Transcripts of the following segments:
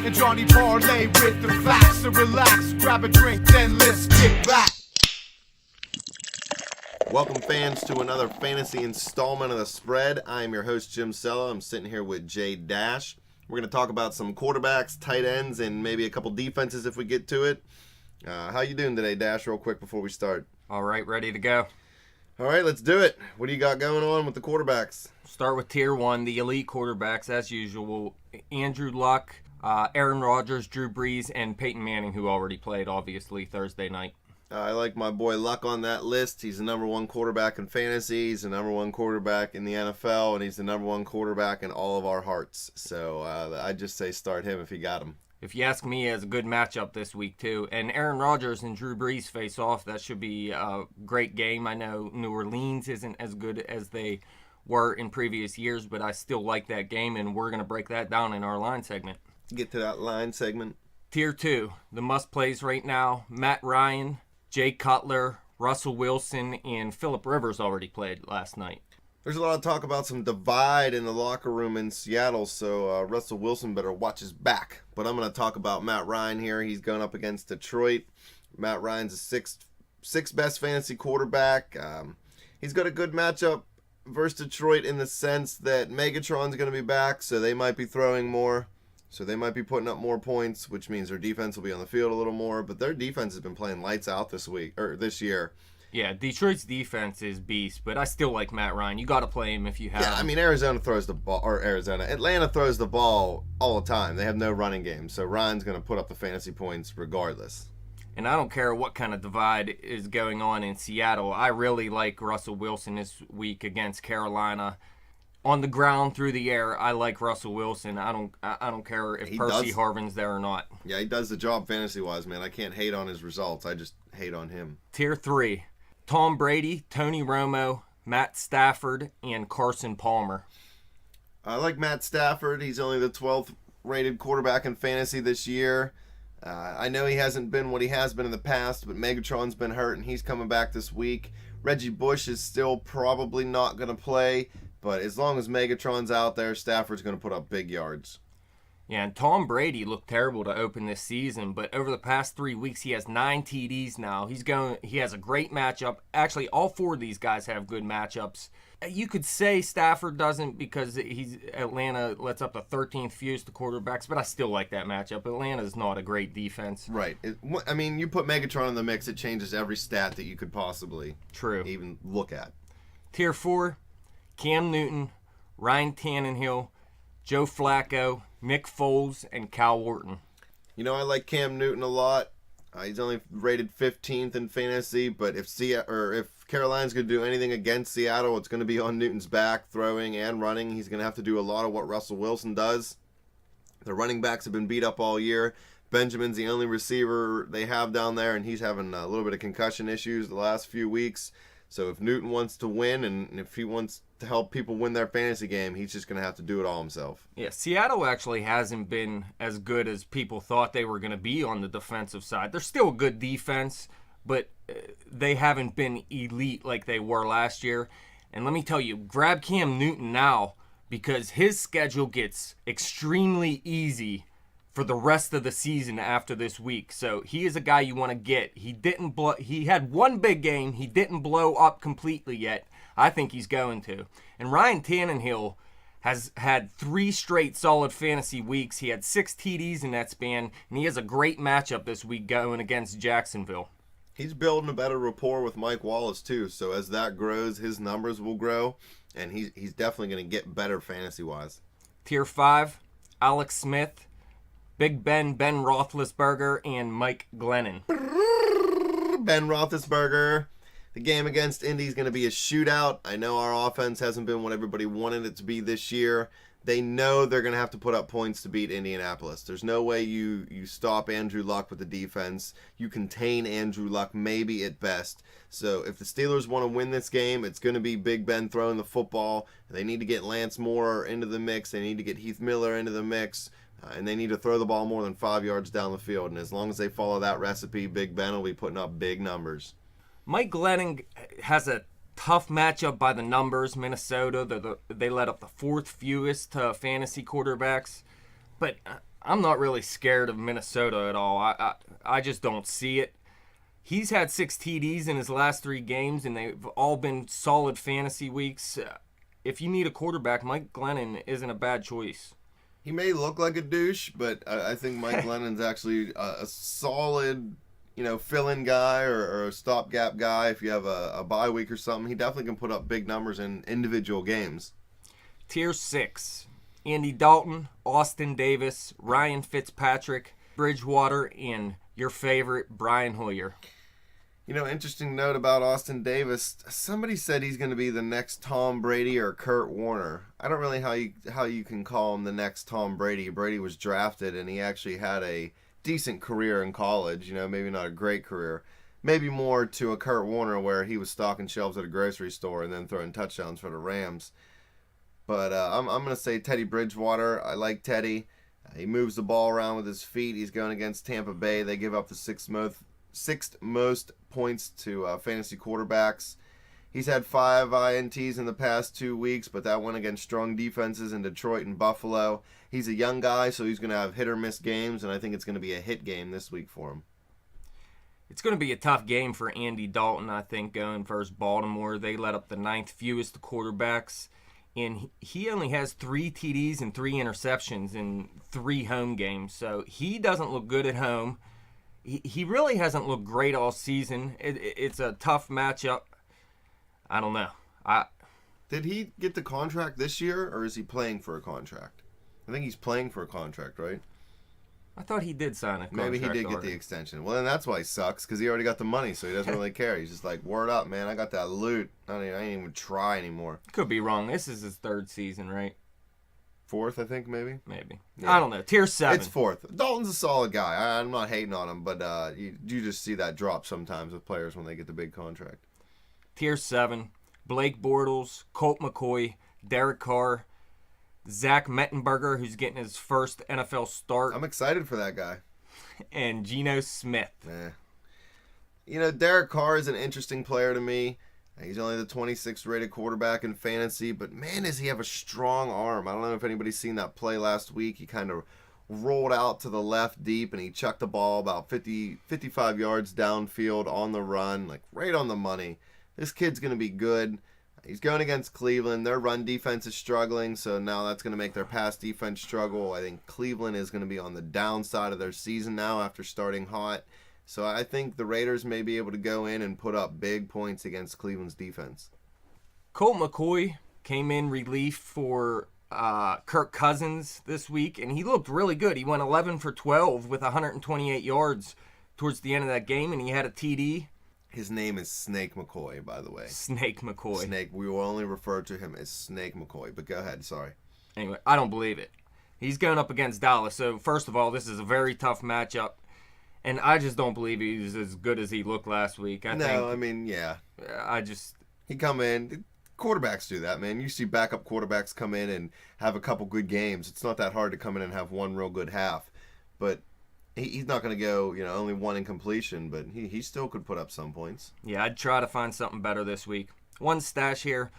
and Johnny Parlay with the facts. So relax, grab a drink, then let's kick back. Welcome, fans, to another fantasy installment of The Spread. I am your host, Jim Cella. I'm sitting here with JDash. We're going to talk about some quarterbacks, tight ends, and maybe a couple defenses if we get to it. How you doing today, Dash, real quick before we start? All right, ready to go. All right, let's do it. What do you got going on with the quarterbacks? Start with Tier 1, the elite quarterbacks, as usual. Andrew Luck, Aaron Rodgers, Drew Brees, and Peyton Manning, who already played, obviously, Thursday night. I like my boy Luck on that list. He's the number one quarterback in fantasy. He's the number one quarterback in the NFL, and he's the number one quarterback in all of our hearts. So I'd just say start him if you got him. If you ask me, he has a good matchup this week, too. And Aaron Rodgers and Drew Brees face off. That should be a great game. I know New Orleans isn't as good as they were in previous years, but I still like that game, and we're going to break that down in our line segment. Get to that line segment. Tier 2, the must-plays right now, Matt Ryan, Jay Cutler, Russell Wilson, and Phillip Rivers already played last night. There's a lot of talk about some divide in the locker room in Seattle, so Russell Wilson better watch his back. But I'm going to talk about Matt Ryan here. He's going up against Detroit. Matt Ryan's the sixth best fantasy quarterback. He's got a good matchup versus Detroit in the sense that Megatron's going to be back, so they might be throwing more. So they might be putting up more points, which means their defense will be on the field a little more. But their defense has been playing lights out this year. Yeah, Detroit's defense is beast, but I still like Matt Ryan. You got to play him if you have him. I mean, Atlanta throws the ball all the time. They have no running game, so Ryan's going to put up the fantasy points regardless. And I don't care what kind of divide is going on in Seattle. I really like Russell Wilson this week against Carolina. On the ground, through the air, I like Russell Wilson. I don't care if Percy Harvin's there or not. Yeah, he does the job fantasy-wise, man. I can't hate on his results. I just hate on him. Tier 3, Tom Brady, Tony Romo, Matt Stafford, and Carson Palmer. I like Matt Stafford. He's only the 12th rated quarterback in fantasy this year. I know he hasn't been what he has been in the past, but Megatron's been hurt, and he's coming back this week. Reggie Bush is still probably not going to play. But as long as Megatron's out there, Stafford's going to put up big yards. Yeah, and Tom Brady looked terrible to open this season, but over the past 3 weeks, he has 9 TDs now. He has a great matchup. Actually, all 4 of these guys have good matchups. You could say Stafford doesn't because Atlanta lets up the 13th fewest to quarterbacks, but I still like that matchup. Atlanta's not a great defense. Right. I mean, you put Megatron in the mix, it changes every stat that you could possibly even look at. Tier 4. Cam Newton, Ryan Tannehill, Joe Flacco, Nick Foles, and Cal Orton. You know, I like Cam Newton a lot. He's only rated 15th in fantasy, but if Carolina's going to do anything against Seattle, it's going to be on Newton's back, throwing and running. He's going to have to do a lot of what Russell Wilson does. The running backs have been beat up all year. Benjamin's the only receiver they have down there, and he's having a little bit of concussion issues the last few weeks. So if Newton wants to win and if he wants to help people win their fantasy game, he's just going to have to do it all himself. Yeah, Seattle actually hasn't been as good as people thought they were going to be on the defensive side. They're still a good defense, but they haven't been elite like they were last year. And let me tell you, grab Cam Newton now because his schedule gets extremely easy for the rest of the season after this week. So he is a guy you want to get. He had one big game. He didn't blow up completely yet. I think he's going to. And Ryan Tannehill has had 3 straight solid fantasy weeks. He had 6 TDs in that span, and he has a great matchup this week going against Jacksonville. He's building a better rapport with Mike Wallace, too. So as that grows, his numbers will grow, and he's definitely going to get better fantasy-wise. Tier 5, Alex Smith, Big Ben Roethlisberger, and Mike Glennon. Ben Roethlisberger. The game against Indy is going to be a shootout. I know our offense hasn't been what everybody wanted it to be this year. They know they're going to have to put up points to beat Indianapolis. There's no way you stop Andrew Luck with the defense. You contain Andrew Luck maybe at best. So if the Steelers want to win this game, it's going to be Big Ben throwing the football. They need to get Lance Moore into the mix. They need to get Heath Miller into the mix. And they need to throw the ball more than 5 yards down the field. And as long as they follow that recipe, Big Ben will be putting up big numbers. Mike Glennon has a tough matchup by the numbers. Minnesota, they let up the 4th fewest fantasy quarterbacks. But I'm not really scared of Minnesota at all. I just don't see it. He's had 6 TDs in his last 3 games, and they've all been solid fantasy weeks. If you need a quarterback, Mike Glennon isn't a bad choice. He may look like a douche, but I think Mike Glennon's actually a solid, fill-in guy or a stopgap guy. If you have a bye week or something, he definitely can put up big numbers in individual games. Tier 6, Andy Dalton, Austin Davis, Ryan Fitzpatrick, Bridgewater, and your favorite, Brian Hoyer. Interesting note about Austin Davis. Somebody said he's going to be the next Tom Brady or Kurt Warner. I don't really how you can call him the next Tom Brady. Brady was drafted, and he actually had a decent career in college. Maybe not a great career. Maybe more to a Kurt Warner where he was stocking shelves at a grocery store and then throwing touchdowns for the Rams. But I'm going to say Teddy Bridgewater. I like Teddy. He moves the ball around with his feet. He's going against Tampa Bay. They give up the sixth most points to fantasy quarterbacks. He's had 5 INTs in the past 2 weeks, but that went against strong defenses in Detroit and Buffalo. He's a young guy, so he's going to have hit or miss games, and I think it's going to be a hit game this week for him. It's going to be a tough game for Andy Dalton, I think, going versus Baltimore. They let up the 9th fewest quarterbacks, and he only has 3 TDs and 3 interceptions in 3 home games, so he doesn't look good at home. He really hasn't looked great all season. It's a tough matchup. I don't know. Did he get the contract this year, or is he playing for a contract? I think he's playing for a contract, right? I thought he did sign a contract. Maybe he did already. get the extension. Well, then that's why he sucks, because he already got the money, so he doesn't really care. He's just like, word up, man. I got that loot. I ain't even try anymore. Could be wrong. This is his 3rd season, right? 4th, I think, maybe. Yeah. I don't know. Tier 7. It's 4th. Dalton's a solid guy. I'm not hating on him, but you just see that drop sometimes with players when they get the big contract. Tier 7. Blake Bortles, Colt McCoy, Derek Carr, Zach Mettenberger, who's getting his first NFL start. I'm excited for that guy. And Geno Smith. Derek Carr is an interesting player to me. He's only the 26th rated quarterback in fantasy, but man, does he have a strong arm. I don't know if anybody's seen that play last week. He kind of rolled out to the left deep, and he chucked the ball about 55 yards downfield on the run, like right on the money. This kid's going to be good. He's going against Cleveland. Their run defense is struggling, so now that's going to make their pass defense struggle. I think Cleveland is going to be on the downside of their season now after starting hot. So I think the Raiders may be able to go in and put up big points against Cleveland's defense. Colt McCoy came in relief for Kirk Cousins this week, and he looked really good. He went 11 for 12 with 128 yards towards the end of that game, and he had a TD. His name is Snake McCoy, by the way. Snake McCoy. Snake. We will only refer to him as Snake McCoy, but go ahead. Sorry. Anyway, I don't believe it. He's going up against Dallas, so first of all, this is a very tough matchup. And I just don't believe he's as good as he looked last week. Yeah. He come in. Quarterbacks do that, man. You see backup quarterbacks come in and have a couple good games. It's not that hard to come in and have one real good half. But he's not going to go, only 1 incompletion. But he still could put up some points. Yeah, I'd try to find something better this week. One stash here.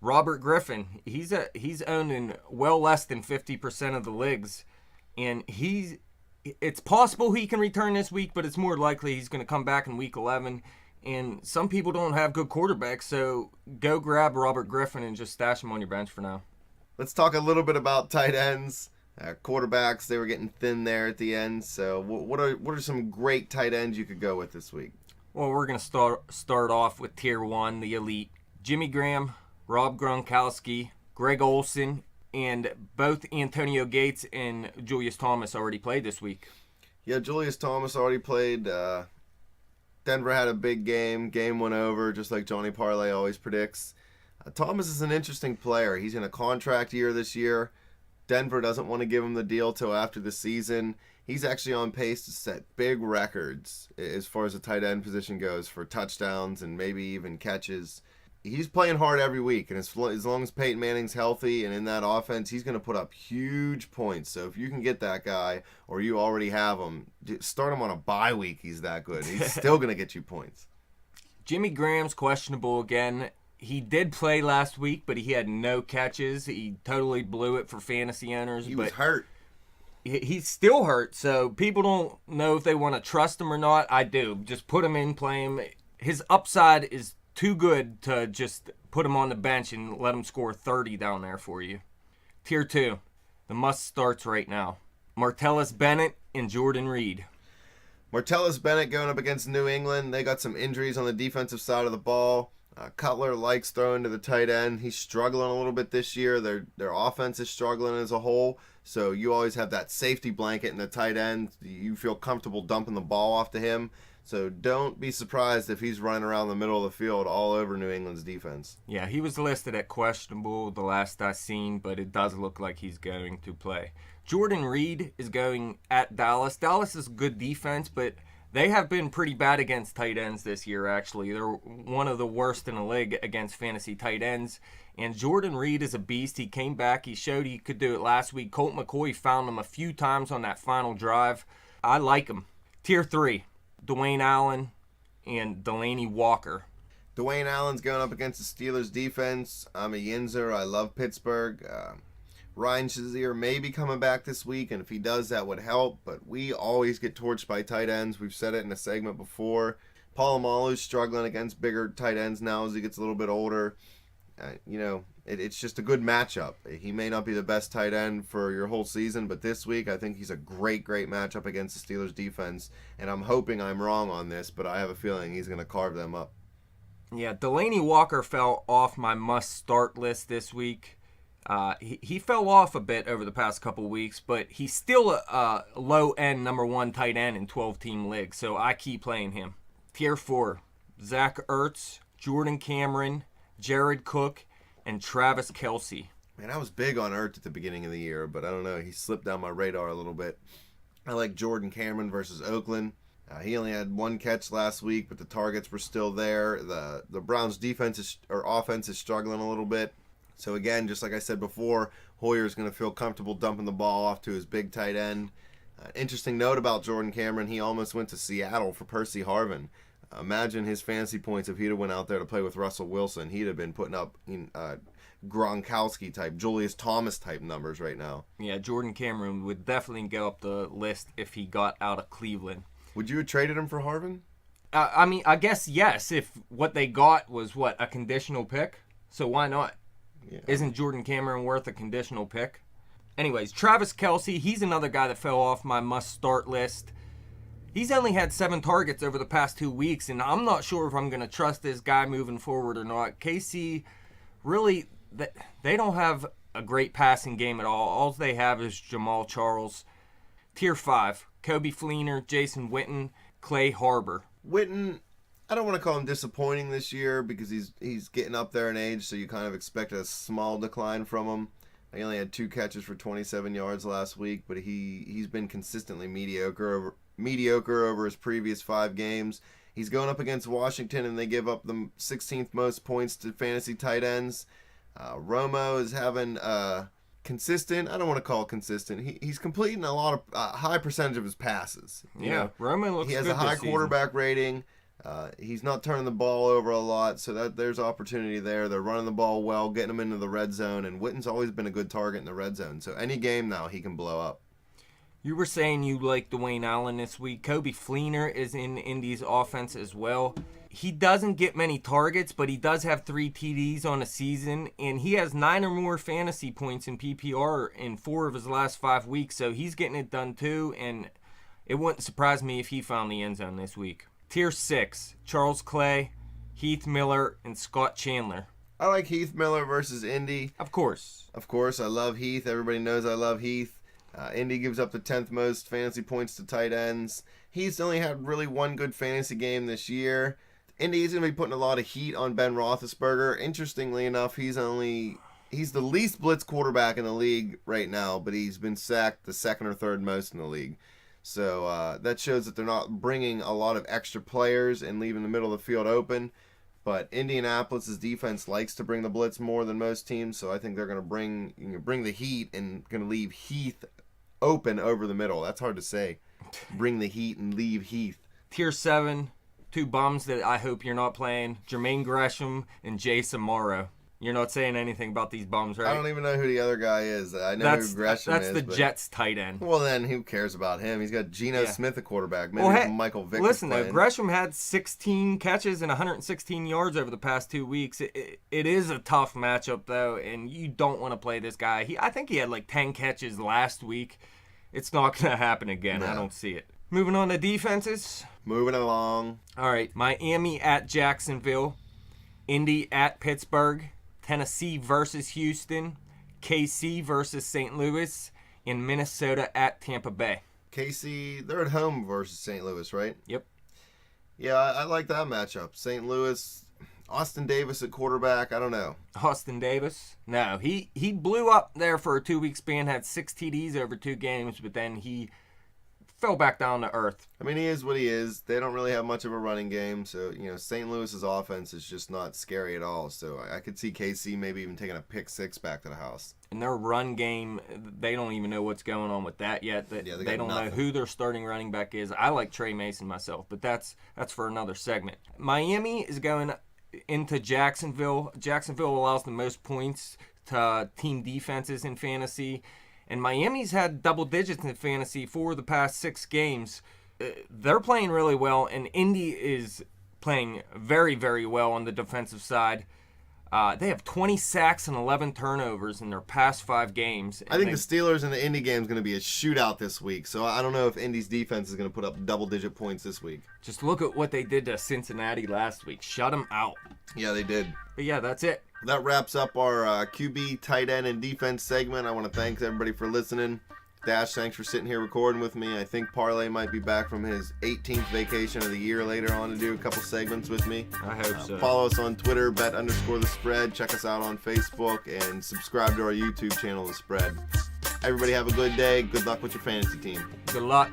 Robert Griffin. He's owned in well less than 50% of the leagues. And it's possible he can return this week, but it's more likely he's going to come back in week 11. And some people don't have good quarterbacks, so go grab Robert Griffin and just stash him on your bench for now. Let's talk a little bit about tight ends. Quarterbacks, they were getting thin there at the end. So what are some great tight ends you could go with this week? Well, we're going to start off with Tier 1, the elite. Jimmy Graham, Rob Gronkowski, Greg Olsen, and both Antonio Gates and Julius Thomas already played this week. Yeah, Julius Thomas already played. Denver had a big game. Game went over, just like Johnny Parlay always predicts. Thomas is an interesting player. He's in a contract year this year. Denver doesn't want to give him the deal till after the season. He's actually on pace to set big records as far as the tight end position goes for touchdowns and maybe even catches. He's playing hard every week, and as long as Peyton Manning's healthy and in that offense, he's going to put up huge points. So if you can get that guy, or you already have him, start him on a bye week. He's that good. He's still going to get you points. Jimmy Graham's questionable again. He did play last week, but he had no catches. He totally blew it for fantasy owners. He was hurt. He's still hurt, so people don't know if they want to trust him or not. I do. Just put him in, play him. His upside is too good to just put him on the bench and let him score 30 down there for you. Tier 2. The must starts right now. Martellus Bennett and Jordan Reed. Martellus Bennett going up against New England. They got some injuries on the defensive side of the ball. Cutler likes throwing to the tight end. He's struggling a little bit this year. Their offense is struggling as a whole. So you always have that safety blanket in the tight end. You feel comfortable dumping the ball off to him. So don't be surprised if he's running around the middle of the field all over New England's defense. Yeah, he was listed at questionable the last I seen, but it does look like he's going to play. Jordan Reed is going at Dallas. Dallas is good defense, but they have been pretty bad against tight ends this year, actually. They're one of the worst in the league against fantasy tight ends. And Jordan Reed is a beast. He came back. He showed he could do it last week. Colt McCoy found him a few times on that final drive. I like him. Tier 3, Dwayne Allen and Delaney Walker. Dwayne Allen's going up against the Steelers defense. I'm a Yinzer. I love Pittsburgh. Ryan Shazier may be coming back this week, and if he does, that would help. But we always get torched by tight ends. We've said it in a segment before. Polamalu's struggling against bigger tight ends now as he gets a little bit older. It's just a good matchup. He may not be the best tight end for your whole season, but this week I think he's a great matchup against the Steelers defense. And I'm hoping I'm wrong on this, but I have a feeling he's going to carve them up. Yeah, Delaney Walker fell off my must-start list this week. He fell off a bit over the past couple weeks, but he's still a low-end number 1 tight end in 12-team leagues, so I keep playing him. Tier 4, Zach Ertz, Jordan Cameron, Jared Cook, and Travis Kelce. Man, I was big on Ertz at the beginning of the year, but I don't know. He slipped down my radar a little bit. I like Jordan Cameron versus Oakland. He only had 1 catch last week, but the targets were still there. The Browns' offense is struggling a little bit. So again, just like I said before, Hoyer's going to feel comfortable dumping the ball off to his big tight end. Interesting note about Jordan Cameron, he almost went to Seattle for Percy Harvin. Imagine his fantasy points if he'd have went out there to play with Russell Wilson. He'd have been putting up Gronkowski type, Julius Thomas type numbers right now. Yeah, Jordan Cameron would definitely go up the list if he got out of Cleveland. Would you have traded him for Harvin? I guess yes, if what they got was, a conditional pick? So why not? Yeah. Isn't Jordan Cameron worth a conditional pick? Anyways, Travis Kelce, he's another guy that fell off my must-start list. He's only had 7 targets over the past 2 weeks, and I'm not sure if I'm going to trust this guy moving forward or not. KC, really, they don't have a great passing game at all. All they have is Jamal Charles. Tier 5, Kobe Fleener, Jason Witten, Clay Harbor. Witten, I don't want to call him disappointing this year because he's getting up there in age, so you kind of expect a small decline from him. He only had 2 catches for 27 yards last week, but he's been consistently mediocre over his previous 5 games. He's going up against Washington, and they give up the 16th most points to fantasy tight ends. Romo is having consistent. I don't want to call it consistent. He's completing a lot of high percentage of his passes. Romo looks good. He has a high quarterback rating. He's not turning the ball over a lot, so there's opportunity there. They're running the ball well, getting him into the red zone, and Witten's always been a good target in the red zone. So any game now, he can blow up. You were saying you like Dwayne Allen this week. Kobe Fleener is in Indy's offense as well. He doesn't get many targets, but he does have 3 TDs on a season, and he has 9 or more fantasy points in PPR in 4 of his last 5 weeks, so he's getting it done too, and it wouldn't surprise me if he found the end zone this week. Tier 6, Charles Clay, Heath Miller, and Scott Chandler. I like Heath Miller versus Indy. Of course. I love Heath. Everybody knows I love Heath. Indy gives up the 10th most fantasy points to tight ends. He's only had really 1 good fantasy game this year. Indy's going to be putting a lot of heat on Ben Roethlisberger. Interestingly enough, he's the least blitz quarterback in the league right now, but he's been sacked the 2nd or 3rd most in the league. So that shows that they're not bringing a lot of extra players and leaving the middle of the field open. But Indianapolis' defense likes to bring the blitz more than most teams, so I think they're going to bring the heat and going to leave Heath open over the middle. That's hard to say. Bring the heat and leave Heath. Tier 7, 2 bums that I hope you're not playing. Jermaine Gresham and Jason Morrow. You're not saying anything about these bums, right? I don't even know who the other guy is. I know who Gresham that's is. the but... Jets tight end. Well, then who cares about him? He's got Geno Smith, a quarterback. Maybe Well, hey, Michael Vick. listen, playing. though, Gresham had 16 catches and 116 yards over the past 2 weeks. It is a tough matchup, though, and you don't want to play this guy. I think he had like 10 catches last week. It's not going to happen again. No. I don't see it. Moving on to defenses. Moving along. All right, Miami at Jacksonville, Indy at Pittsburgh, Tennessee versus Houston, KC versus St. Louis, and Minnesota at Tampa Bay. KC, they're at home versus St. Louis, right? Yep. Yeah, I like that matchup. St. Louis, Austin Davis at quarterback. I don't know. Austin Davis? No, he blew up there for a 2-week span, had 6 TDs over 2 games, but then he fell back down to earth. I mean, he is what he is. They don't really have much of a running game, so St. Louis's offense is just not scary at all. So I could see KC maybe even taking a pick 6 back to the house. And their run game, they don't even know what's going on with that yet. They don't know who their starting running back is. I like Trey Mason myself, but that's for another segment. Miami is going into Jacksonville. Jacksonville allows the most points to team defenses in fantasy. And Miami's had double digits in fantasy for the past 6 games. They're playing really well, and Indy is playing very, very well on the defensive side. They have 20 sacks and 11 turnovers in their past 5 games. I think the Steelers and the Indy game is going to be a shootout this week, so I don't know if Indy's defense is going to put up double-digit points this week. Just look at what they did to Cincinnati last week. Shut them out. Yeah, they did. But yeah, that's it. That wraps up our QB, tight end, and defense segment. I want to thank everybody for listening. Dash, thanks for sitting here recording with me. I think Parlay might be back from his 18th vacation of the year later on to do a couple segments with me. I hope so. Follow us on Twitter, bet_the_spread. Check us out on Facebook, and subscribe to our YouTube channel, The Spread. Everybody have a good day. Good luck with your fantasy team. Good luck.